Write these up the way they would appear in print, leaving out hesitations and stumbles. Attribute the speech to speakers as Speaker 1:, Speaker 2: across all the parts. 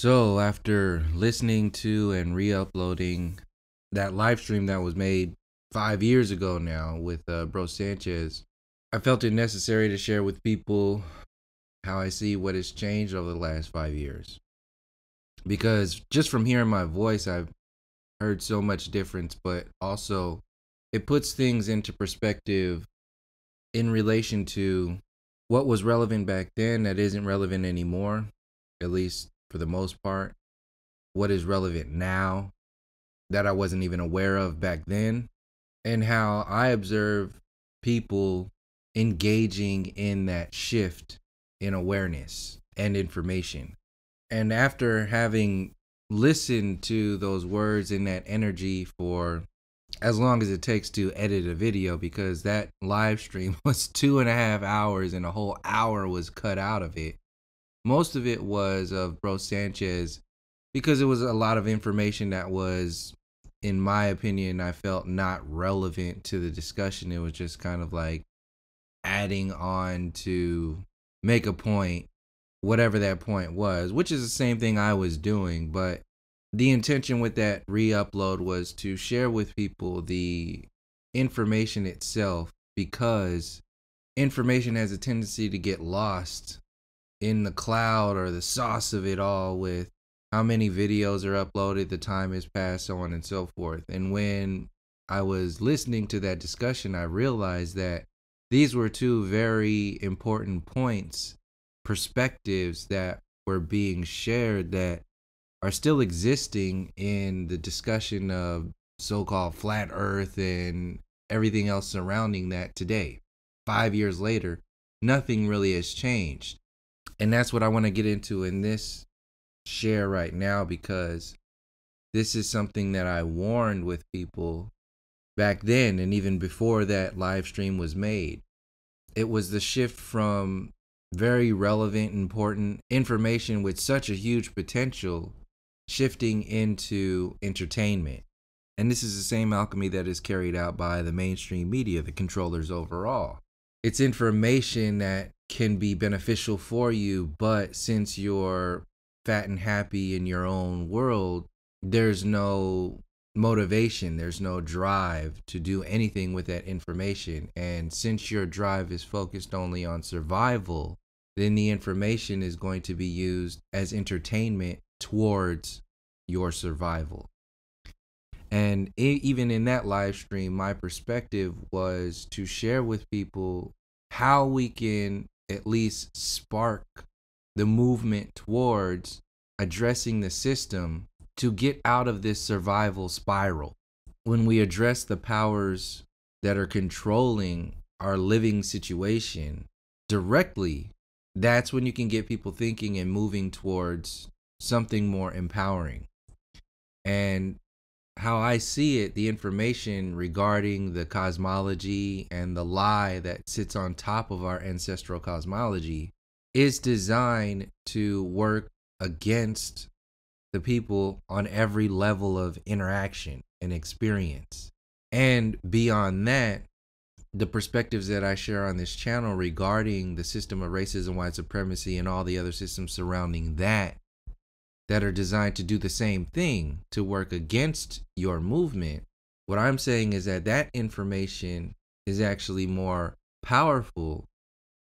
Speaker 1: So after listening to and re-uploading that live stream that was made 5 years ago now with Bro Sanchez, I felt it necessary to share with people how I see what has changed over the last 5 years. Because just from hearing my voice, I've heard so much difference, but also it puts things into perspective in relation to what was relevant back then that isn't relevant anymore, at least for the most part. What is relevant now that I wasn't even aware of back then, and how I observe people engaging in that shift in awareness and information. And after having listened to those words and that energy for as long as it takes to edit a video, because that live stream was 2.5 hours and a whole hour was cut out of it. Most of it was of Bro Sanchez, because it was a lot of information that was, in my opinion, I felt not relevant to the discussion. It was just kind of like adding on to make a point, whatever that point was, which is the same thing I was doing. But the intention with that re-upload was to share with people the information itself, because information has a tendency to get lost in the cloud or the sauce of it all, with how many videos are uploaded, the time has passed, so on and so forth. And when I was listening to that discussion, I realized that these were two very important points, perspectives that were being shared that are still existing in the discussion of so-called flat earth and everything else surrounding that today. 5 years later, nothing really has changed. And that's what I want to get into in this share right now, because this is something that I warned with people back then and even before that live stream was made. It was the shift from very relevant, important information with such a huge potential shifting into entertainment. And this is the same alchemy that is carried out by the mainstream media, the controllers overall. It's information that can be beneficial for you, but since you're fat and happy in your own world, there's no motivation, there's no drive to do anything with that information. And since your drive is focused only on survival, then the information is going to be used as entertainment towards your survival. And even in that live stream, my perspective was to share with people how we can at least spark the movement towards addressing the system to get out of this survival spiral. When we address the powers that are controlling our living situation directly, that's when you can get people thinking and moving towards something more empowering. And how I see it, the information regarding the cosmology and the lie that sits on top of our ancestral cosmology is designed to work against the people on every level of interaction and experience. And beyond that, the perspectives that I share on this channel regarding the system of racism, white supremacy, and all the other systems surrounding that are designed to do the same thing, to work against your movement. What I'm saying is that that information is actually more powerful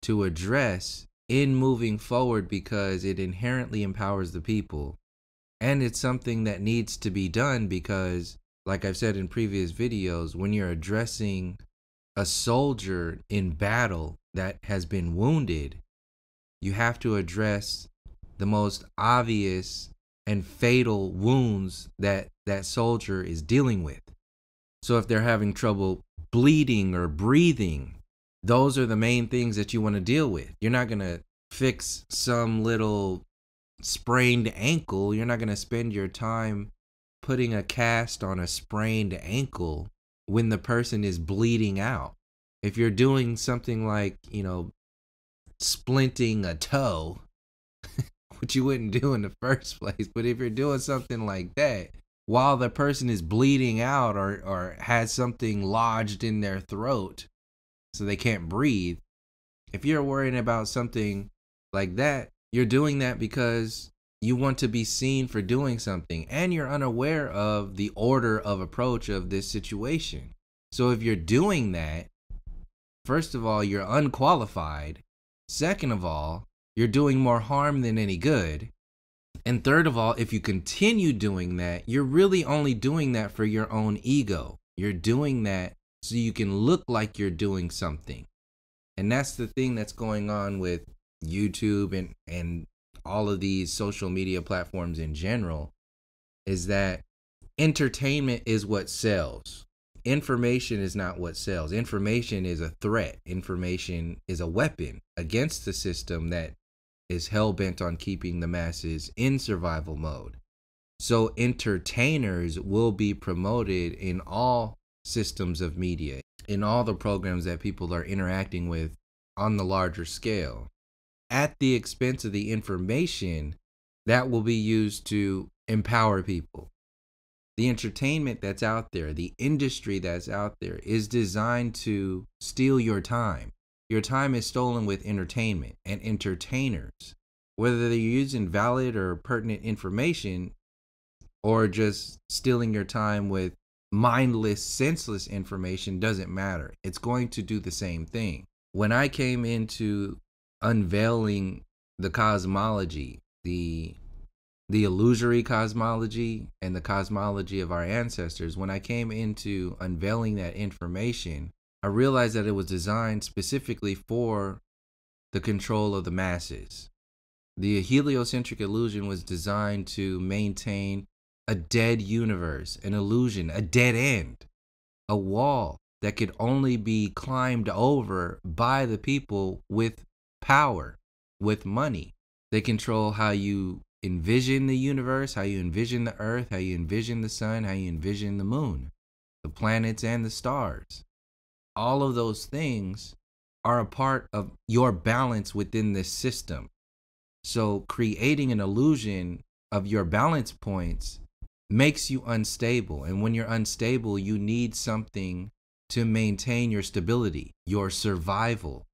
Speaker 1: to address in moving forward, because it inherently empowers the people. And it's something that needs to be done because, like I've said in previous videos, when you're addressing a soldier in battle that has been wounded, you have to address the most obvious and fatal wounds that that soldier is dealing with. So if they're having trouble bleeding or breathing, those are the main things that you want to deal with. You're not going to fix some little sprained ankle. You're not going to spend your time putting a cast on a sprained ankle when the person is bleeding out. If you're doing something like, splinting a toe, which you wouldn't do in the first place, but if you're doing something like that while the person is bleeding out or has something lodged in their throat so they can't breathe, if you're worrying about something like that, you're doing that because You want to be seen for doing something, and you're unaware of the order of approach of this situation. So if you're doing that, first of all, you're unqualified. Second of all, you're doing more harm than any good. And third of all, if you continue doing that, you're really only doing that for your own ego. You're doing that so you can look like you're doing something. And that's the thing that's going on with YouTube and all of these social media platforms in general, is that entertainment is what sells. Information is not what sells. Information is a threat. Information is a weapon against the system that is hell-bent on keeping the masses in survival mode. So entertainers will be promoted in all systems of media, in all the programs that people are interacting with on the larger scale, at the expense of the information that will be used to empower people. The entertainment that's out there, the industry that's out there, is designed to steal your time. Your time is stolen with entertainment and entertainers. Whether they're using valid or pertinent information or just stealing your time with mindless, senseless information doesn't matter. It's going to do the same thing. When I came into unveiling the cosmology, the illusory cosmology and the cosmology of our ancestors, when I came into unveiling that information, I realized that it was designed specifically for the control of the masses. The heliocentric illusion was designed to maintain a dead universe, an illusion, a dead end, a wall that could only be climbed over by the people with power, with money. They control how you envision the universe, how you envision the earth, how you envision the sun, how you envision the moon, the planets and the stars. All of those things are a part of your balance within this system. So creating an illusion of your balance points makes you unstable. And when you're unstable, you need something to maintain your stability, your survival.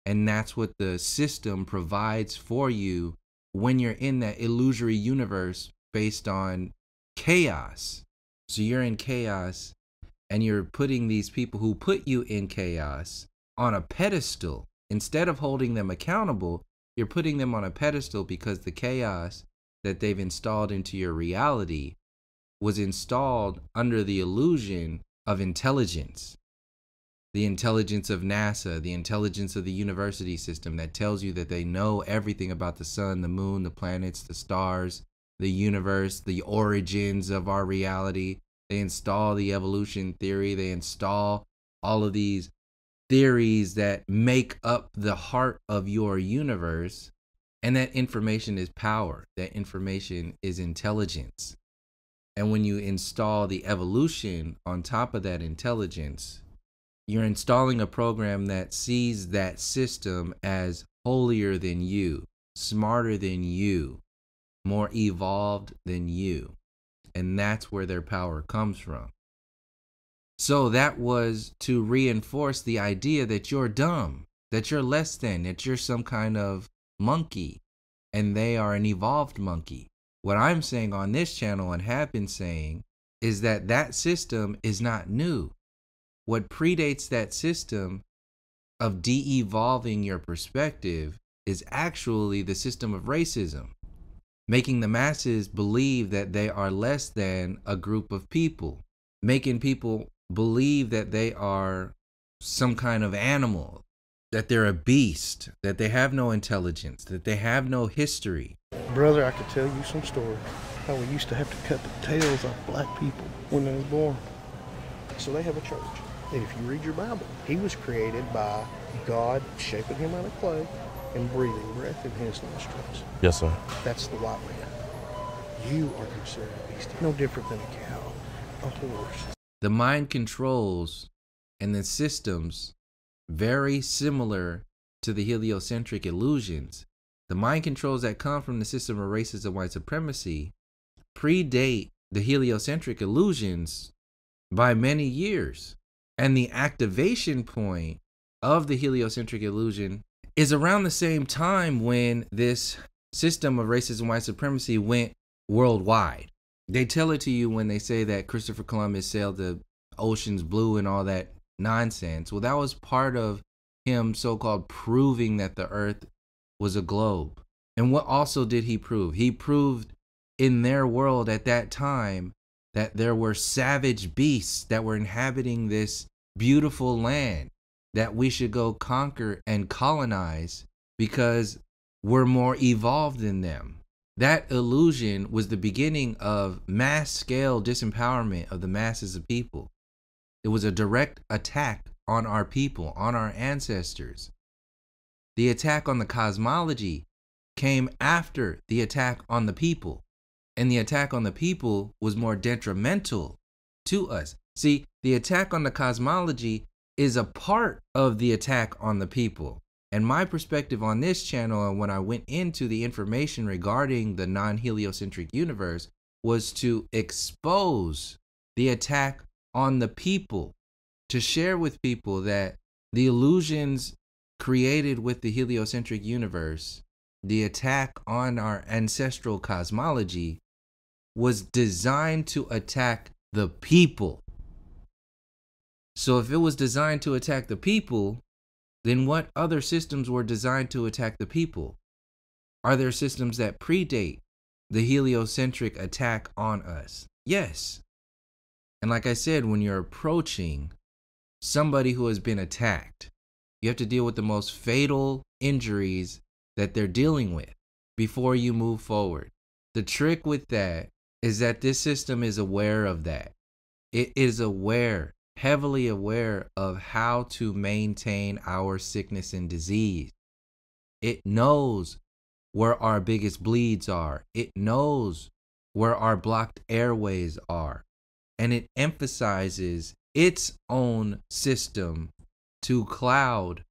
Speaker 1: And that's what the system provides for you when you're in that illusory universe based on chaos. So you're in chaos, and you're putting these people who put you in chaos on a pedestal. Instead of holding them accountable, you're putting them on a pedestal because the chaos that they've installed into your reality was installed under the illusion of intelligence. The intelligence of NASA, the intelligence of the university system that tells you that they know everything about the sun, the moon, the planets, the stars, the universe, the origins of our reality. They install the evolution theory. They install all of these theories that make up the heart of your universe. And that information is power. That information is intelligence. And when you install the evolution on top of that intelligence, you're installing a program that sees that system as holier than you, smarter than you, more evolved than you. And that's where their power comes from. So that was to reinforce the idea that you're dumb, that you're less than, that you're some kind of monkey, and they are an evolved monkey. What I'm saying on this channel and have been saying is that that system is not new. What predates that system of de-evolving your perspective is actually the system of racism, making the masses believe that they are less than a group of people, making people believe that they are some kind of animal, that they're a beast, that they have no intelligence, that they have no history.
Speaker 2: Brother, I could tell you some stories how we used to have to cut the tails off black people when they were born. So they have a church. And if you read your Bible, he was created by God shaping him out of clay and breathing breath in his nostrils.
Speaker 3: Yes, sir.
Speaker 2: That's the white man. You are considered a beast, no different than a cow, a horse.
Speaker 1: The mind controls and the systems very similar to the heliocentric illusions. The mind controls that come from the system of racism and white supremacy predate the heliocentric illusions by many years. And the activation point of the heliocentric illusion is around the same time when this system of racism, white supremacy went worldwide. They tell it to you when they say that Christopher Columbus sailed the oceans blue and all that nonsense. Well, that was part of him so-called proving that the earth was a globe. And what also did he prove? He proved in their world at that time that there were savage beasts that were inhabiting this beautiful land that we should go conquer and colonize because we're more evolved than them. That illusion was the beginning of mass scale disempowerment of the masses of people. It was a direct attack on our people, on our ancestors. The attack on the cosmology came after the attack on the people. And the attack on the people was more detrimental to us. See, the attack on the cosmology is a part of the attack on the people. And my perspective on this channel, and when I went into the information regarding the non-heliocentric universe, was to expose the attack on the people, to share with people that the illusions created with the heliocentric universe, the attack on our ancestral cosmology, was designed to attack the people. So if it was designed to attack the people, then what other systems were designed to attack the people? Are there systems that predate the heliocentric attack on us? Yes. And like I said, when you're approaching somebody who has been attacked, you have to deal with the most fatal injuries that they're dealing with before you move forward. The trick with that is that this system is aware of that. It is aware, heavily aware of how to maintain our sickness and disease. It knows where our biggest bleeds are. It knows where our blocked airways are. And it emphasizes its own system to cloud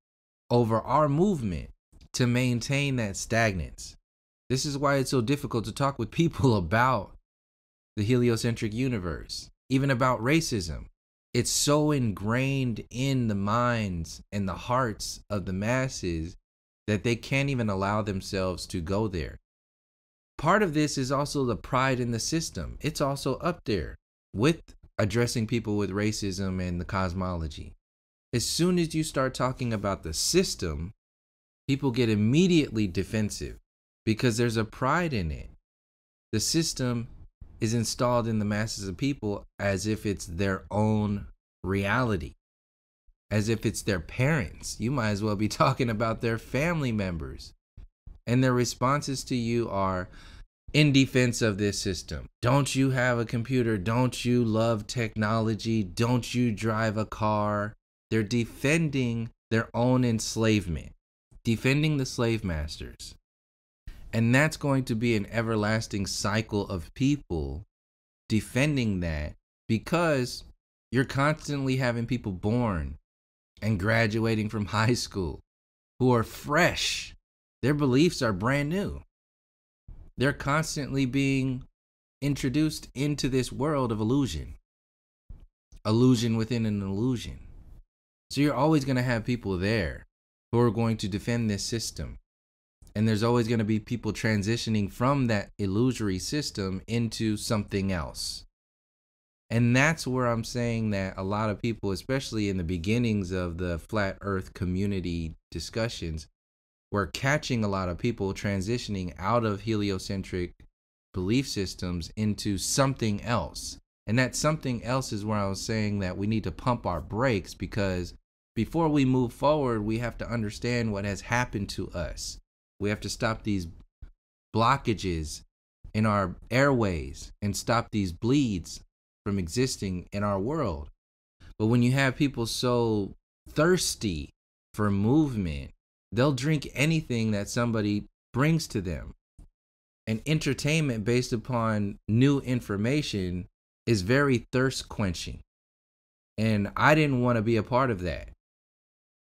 Speaker 1: over our movement to maintain that stagnance. This is why it's so difficult to talk with people about the heliocentric universe, even about racism. It's so ingrained in the minds and the hearts of the masses that they can't even allow themselves to go there. Part of this is also the pride in the system. It's also up there with addressing people with racism and the cosmology. As soon as you start talking about the system, people get immediately defensive because there's a pride in it. The system is installed in the masses of people as if it's their own reality, as if it's their parents. You might as well be talking about their family members. And their responses to you are in defense of this system. Don't you have a computer? Don't you love technology? Don't you drive a car? They're defending their own enslavement, defending the slave masters. And that's going to be an everlasting cycle of people defending that, because you're constantly having people born and graduating from high school who are fresh. Their beliefs are brand new. They're constantly being introduced into this world of illusion. Illusion within an illusion. So you're always going to have people there who are going to defend this system. And there's always going to be people transitioning from that illusory system into something else. And that's where I'm saying that a lot of people, especially in the beginnings of the flat earth community discussions, were catching a lot of people transitioning out of heliocentric belief systems into something else. And that something else is where I was saying that we need to pump our brakes, because before we move forward, we have to understand what has happened to us. We have to stop these blockages in our airways and stop these bleeds from existing in our world. But when you have people so thirsty for movement, they'll drink anything that somebody brings to them. And entertainment based upon new information is very thirst quenching. And I didn't want to be a part of that.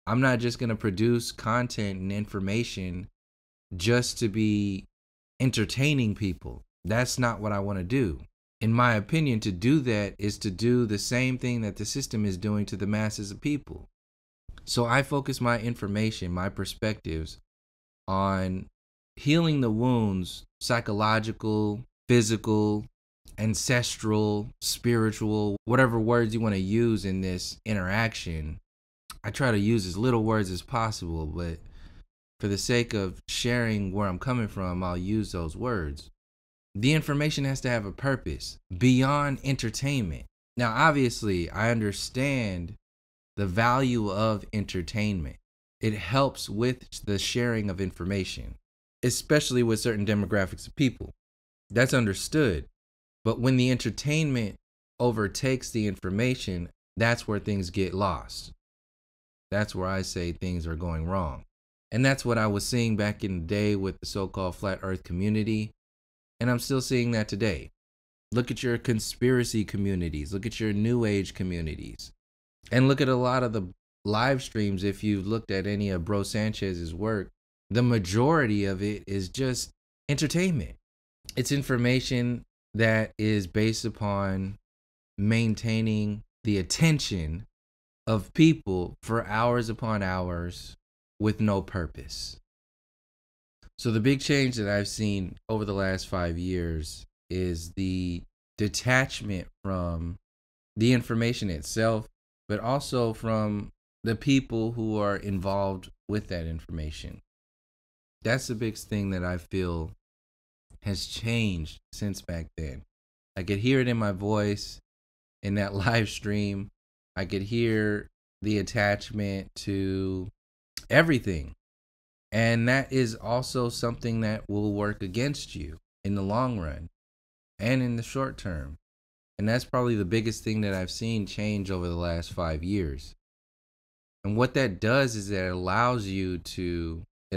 Speaker 1: I'm not just going to produce content and information just to be entertaining people. That's not what I want to do. In my opinion, to do that is to do the same thing that the system is doing to the masses of people. So I focus my information, my perspectives on healing the wounds, psychological, physical, ancestral, spiritual, whatever words you want to use in this interaction. I try to use as little words as possible, but for the sake of sharing where I'm coming from, I'll use those words. The information has to have a purpose beyond entertainment. Now, obviously, I understand the value of entertainment. It helps with the sharing of information, especially with certain demographics of people. That's understood. But when the entertainment overtakes the information, that's where things get lost. That's where I say things are going wrong. And that's what I was seeing back in the day with the so-called flat earth community. And I'm still seeing that today. Look at your conspiracy communities. Look at your new age communities. And look at a lot of the live streams. If you've looked at any of Bro Sanchez's work, the majority of it is just entertainment. It's information that is based upon maintaining the attention of people for hours upon hours with no purpose. So the big change that I've seen over the last 5 years is the detachment from the information itself, but also from the people who are involved with that information. That's the biggest thing that I feel has changed since back then. I could hear it in my voice in that live stream. I could hear the attachment to everything. And that is also something that will work against you in the long run and in the short term. And that's probably the biggest thing that I've seen change over the last 5 years. And what that does is that it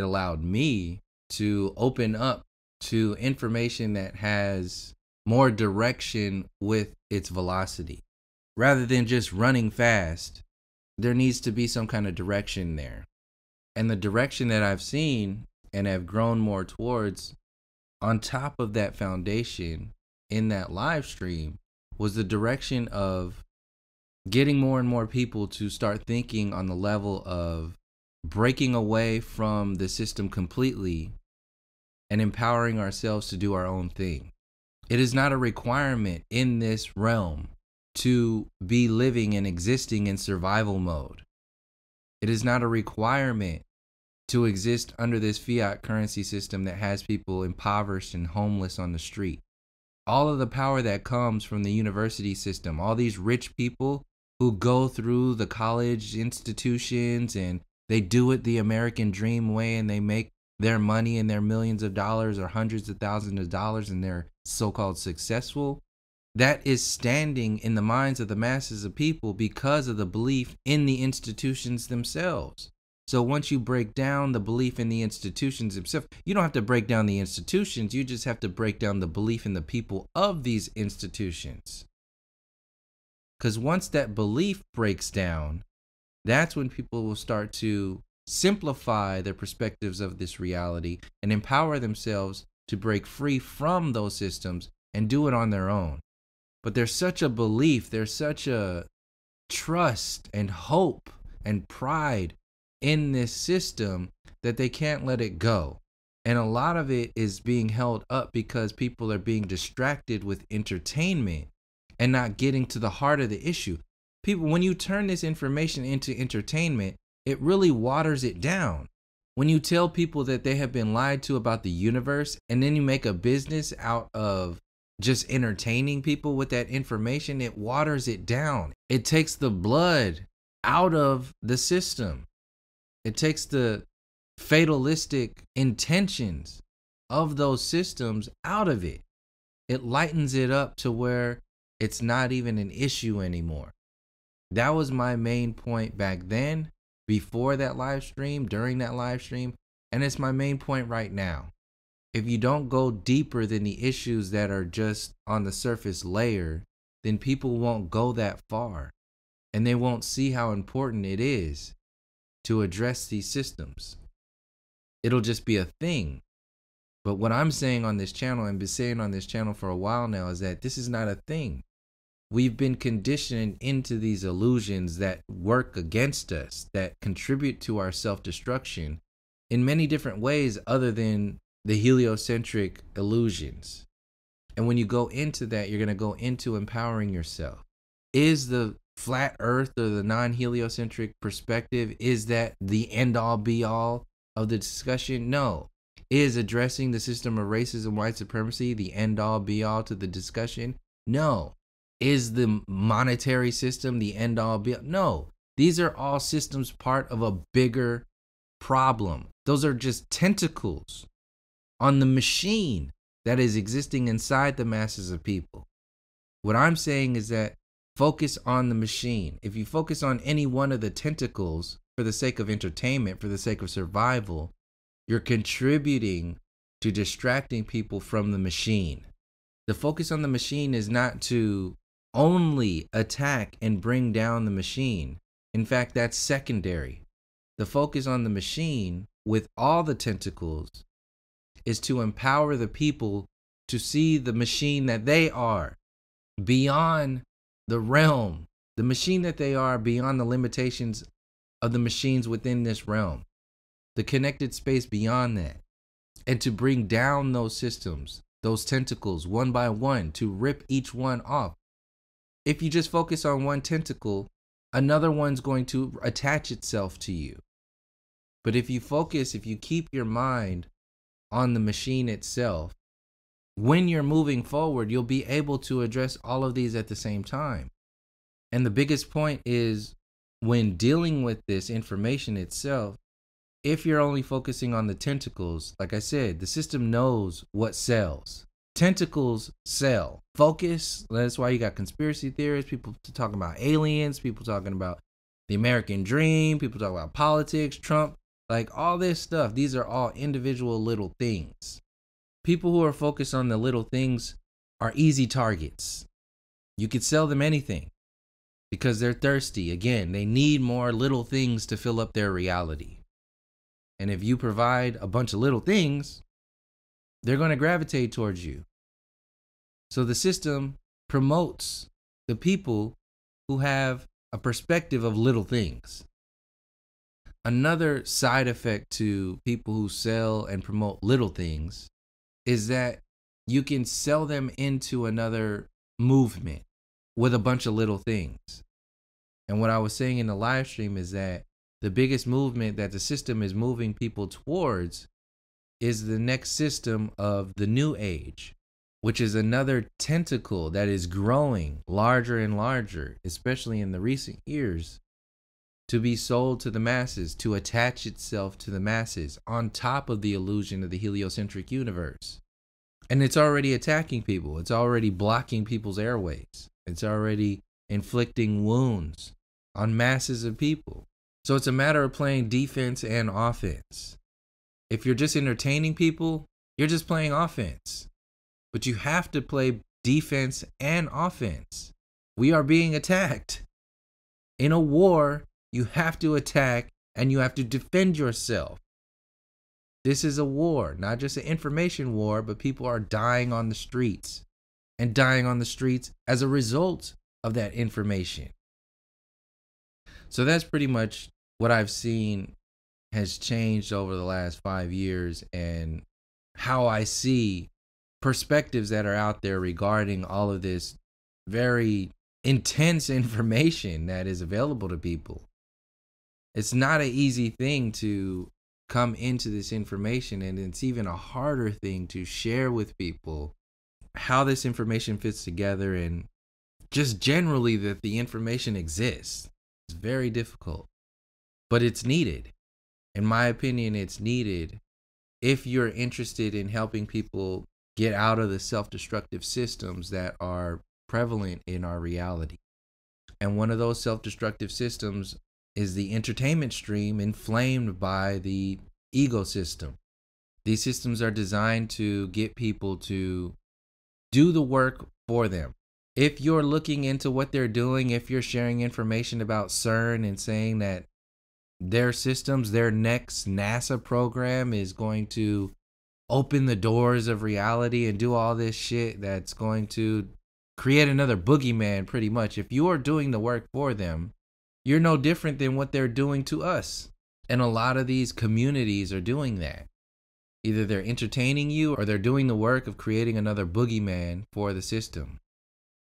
Speaker 1: allowed me to open up to information that has more direction with its velocity. Rather than just running fast, there needs to be some kind of direction there. And the direction that I've seen and have grown more towards on top of that foundation in that live stream was the direction of getting more and more people to start thinking on the level of breaking away from the system completely and empowering ourselves to do our own thing. It is not a requirement in this realm to be living and existing in survival mode. It is not a requirement to exist under this fiat currency system that has people impoverished and homeless on the street. All of the power that comes from the university system, all these rich people who go through the college institutions and they do it the American dream way and they make their money and their millions of dollars or hundreds of thousands of dollars and they're so-called successful. That is standing in the minds of the masses of people because of the belief in the institutions themselves. So once you break down the belief in the institutions themselves, you don't have to break down the institutions. You just have to break down the belief in the people of these institutions. Because once that belief breaks down, that's when people will start to simplify their perspectives of this reality and empower themselves to break free from those systems and do it on their own. But there's such a belief, there's such a trust and hope and pride in this system that they can't let it go. And a lot of it is being held up because people are being distracted with entertainment and not getting to the heart of the issue. People, when you turn this information into entertainment, it really waters it down. When you tell people that they have been lied to about the universe and then you make a business out of just entertaining people with that information, it waters it down. It takes the blood out of the system. It takes the fatalistic intentions of those systems out of it. It lightens it up to where it's not even an issue anymore. That was my main point back then, before that live stream, during that live stream, and it's my main point right now. If you don't go deeper than the issues that are just on the surface layer, then people won't go that far, and they won't see how important it is to address these systems. It'll just be a thing. But what I'm saying on this channel, and been saying on this channel for a while now, is that this is not a thing. We've been conditioned into these illusions that work against us, that contribute to our self-destruction in many different ways other than the heliocentric illusions. And when you go into that, you're going to go into empowering yourself. Is the flat earth or the non-heliocentric perspective, is that the end all be all of the discussion? No. Is addressing the system of racism, white supremacy, the end all be all to the discussion? No. Is the monetary system the end all be all? No. These are all systems part of a bigger problem. Those are just tentacles on the machine that is existing inside the masses of people. What I'm saying is that focus on the machine. If you focus on any one of the tentacles for the sake of entertainment, for the sake of survival, you're contributing to distracting people from the machine. The focus on the machine is not to only attack and bring down the machine. In fact, that's secondary. The focus on the machine with all the tentacles is to empower the people to see the machine that they are beyond the realm, the machine that they are beyond the limitations of the machines within this realm, the connected space beyond that, and to bring down those systems, those tentacles one by one, to rip each one off. If you just focus on one tentacle, another one's going to attach itself to you. But if you keep your mind on the machine itself, when you're moving forward, you'll be able to address all of these at the same time. And the biggest point is, when dealing with this information itself, if you're only focusing on the tentacles, like I said, the system knows what sells. Tentacles sell. Focus, that's why you got conspiracy theorists, people talking about aliens, people talking about the American dream, people talking about politics, Trump, like all this stuff. These are all individual little things. People who are focused on the little things are easy targets. You could sell them anything because they're thirsty. Again, they need more little things to fill up their reality. And if you provide a bunch of little things, they're going to gravitate towards you. So the system promotes the people who have a perspective of little things. Another side effect to people who sell and promote little things is that you can sell them into another movement with a bunch of little things. And what I was saying in the live stream is that the biggest movement that the system is moving people towards is the next system of the new age, which is another tentacle that is growing larger and larger, especially in the recent years, to be sold to the masses, to attach itself to the masses on top of the illusion of the heliocentric universe. And it's already attacking people. It's already blocking people's airways. It's already inflicting wounds on masses of people. So it's a matter of playing defense and offense. If you're just entertaining people, you're just playing offense. But you have to play defense and offense. We are being attacked. In a war, you have to attack and you have to defend yourself. This is a war, not just an information war, but people are dying on the streets and dying on the streets as a result of that information. So that's pretty much what I've seen has changed over the last 5 years, and how I see perspectives that are out there regarding all of this very intense information that is available to people. It's not an easy thing to come into this information, and it's even a harder thing to share with people how this information fits together, and just generally that the information exists. It's very difficult, but it's needed. In my opinion, it's needed if you're interested in helping people get out of the self-destructive systems that are prevalent in our reality. And one of those self-destructive systems is the entertainment stream inflamed by the ego system. These systems are designed to get people to do the work for them. If you're looking into what they're doing, if you're sharing information about CERN and saying that their systems, their next NASA program is going to open the doors of reality and do all this shit that's going to create another boogeyman, pretty much. If you are doing the work for them, you're no different than what they're doing to us. And a lot of these communities are doing that. Either they're entertaining you or they're doing the work of creating another boogeyman for the system.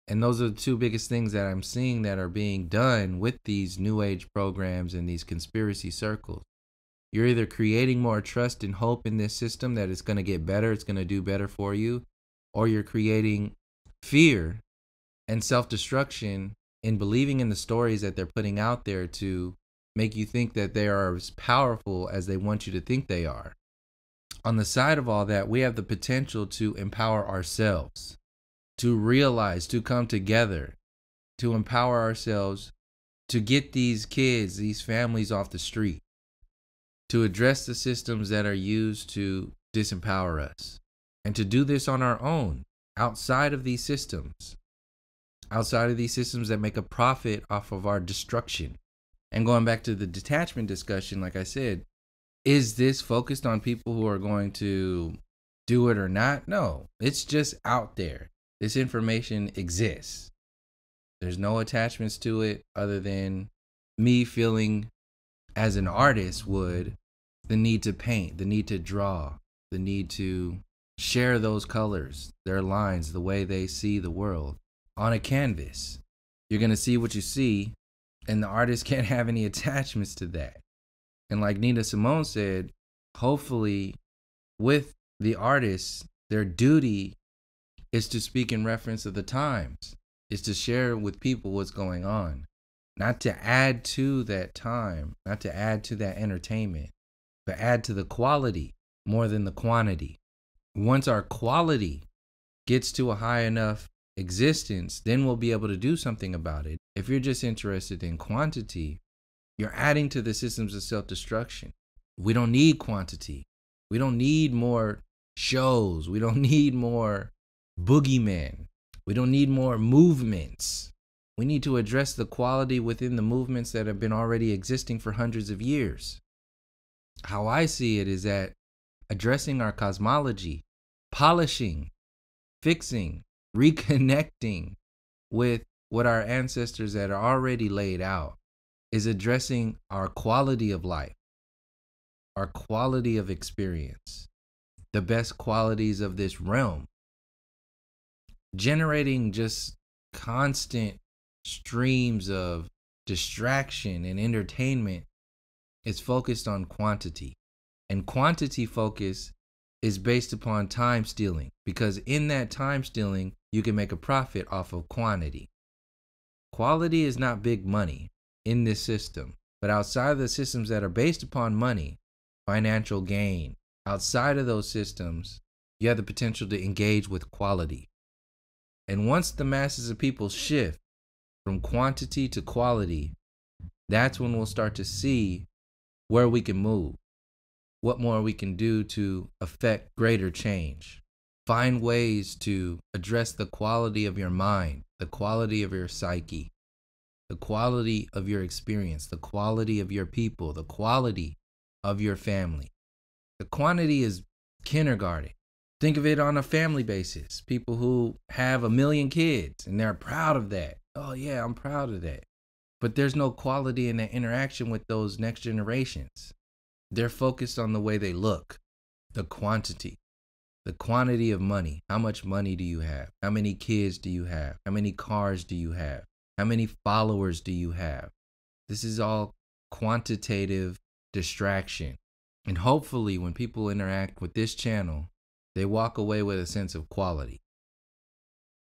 Speaker 1: And those are the two biggest things that I'm seeing that are being done with these new age programs and these conspiracy circles. You're either creating more trust and hope in this system that it's going to get better, it's going to do better for you, or you're creating fear and self-destruction in believing in the stories that they're putting out there to make you think that they are as powerful as they want you to think they are. On the side of all that, we have the potential to empower ourselves, to realize, to come together, to empower ourselves, to get these kids, these families off the street, to address the systems that are used to disempower us, and to do this on our own, outside of these systems that make a profit off of our destruction. And going back to the detachment discussion, like I said, is this focused on people who are going to do it or not? No, it's just out there. This information exists. There's no attachments to it other than me feeling as an artist would the need to paint, the need to draw, the need to share those colors, their lines, the way they see the world on a canvas. You're going to see what you see, and the artist can't have any attachments to that. And like Nina Simone said, hopefully with the artists, their duty is to speak in reference of the times, is to share with people what's going on, not to add to that time, not to add to that entertainment, but add to the quality more than the quantity. Once our quality gets to a high enough existence, then we'll be able to do something about it. If you're just interested in quantity, you're adding to the systems of self-destruction. We don't need quantity. We don't need more shows. We don't need more boogeymen. We don't need more movements. We need to address the quality within the movements that have been already existing for hundreds of years. How I see it is that addressing our cosmology, polishing, fixing, reconnecting with what our ancestors had already laid out is addressing our quality of life, our quality of experience, the best qualities of this realm. Generating just constant streams of distraction and entertainment is focused on quantity. And quantity focus is based upon time stealing, because in that time stealing, you can make a profit off of quantity. Quality is not big money in this system, but outside of the systems that are based upon money, financial gain, outside of those systems, you have the potential to engage with quality. And once the masses of people shift from quantity to quality, that's when we'll start to see where we can move, what more we can do to affect greater change. Find ways to address the quality of your mind, the quality of your psyche, the quality of your experience, the quality of your people, the quality of your family. The quantity is kindergarten. Think of it on a family basis. People who have 1 million kids and they're proud of that. Oh yeah, I'm proud of that. But there's no quality in that interaction with those next generations. They're focused on the way they look, the quantity of money. How much money do you have? How many kids do you have? How many cars do you have? How many followers do you have? This is all quantitative distraction. And hopefully when people interact with this channel, they walk away with a sense of quality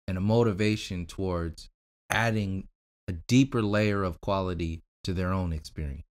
Speaker 1: and a motivation towards adding a deeper layer of quality to their own experience.